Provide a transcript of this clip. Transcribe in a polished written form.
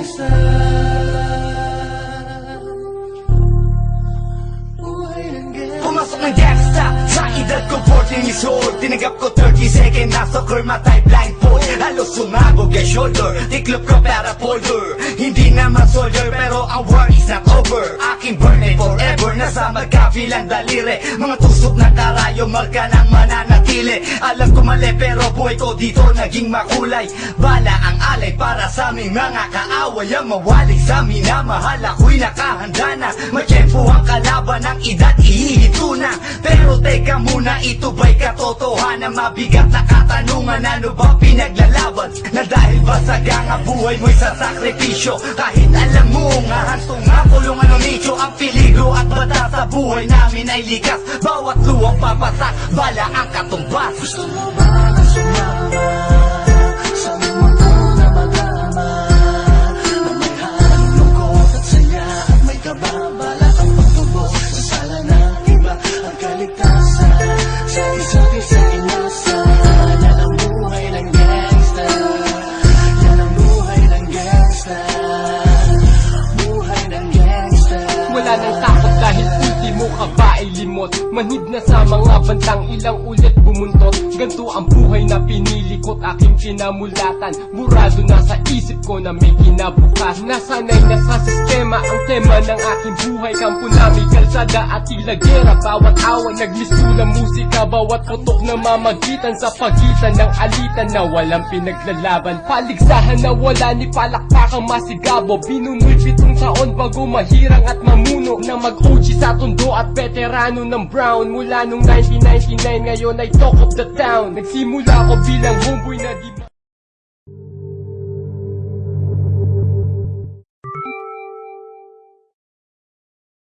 gangsta. Pumasok ng gangsta sa edad ko 14 years old. Tinanggap ko 30 second na soccer, matay blindfold. Halos sumabog ang shoulder, tiklop ko para folder. Hindi naman soldier pero ang war is not over. Aking burn forever, nasa magkabilang daliri. Mga tusok ng karayo, marka ng mananatili. Alam ko mali pero buhay ko dito naging makulay. Bala ang alay para sa aming mga kaaway. Ang mawalay sa amin na mahal, ako'y nakahanda na. May tiyempo ang kalaban ng edad, ihihito na. Pero teka muna, ito ba'y katotohanan? Mabigat na katanungan, ano ba pinaglalaban? Na dahil ba sagang ang buhay mo'y sa sakripisyo? Kahit alam mo nga hantong ang kulungan ng nicho. Ang peligro at bata sa buhay namin ay likas. Bawat luwang papasak, bala ang katumbas. Gusto mo ba na sumama sa mundo na magama? Na may harang lungkot at saya at may kababala ang pagtubo sa sala ng iba. Ang kaligtasan sa isa't isa inasa. Yan ang buhay ng gangsta. Yan ang buhay ng gangsta. Buhay ng gangsta. Wala nang takot dahil ultimo ka ba ay limot. Manhid na sa mga bantang ilang ulit bumuntot. Ganto ang buhay na pinili ko't aking pinamulatan. Burado na sa isip ko na may kinabukas. Nasanay na sa sistema ang tema ng aking buhay. Kampo namin, kalsada at ilagera. Bawat awan nagmisula musika. Bawat putok na mamagitan sa pagitan ng alitan na walang pinaglalaban. Paligsahan na wala ni palakpakang masigabo. Binunoy 7 taon bago mahirang at mamuno. Na mag-OG sa tondo at veterano ng Brown. Mula nung 1999 ngayon ay talk of the town. Nagsimula ko bilang homeboy na di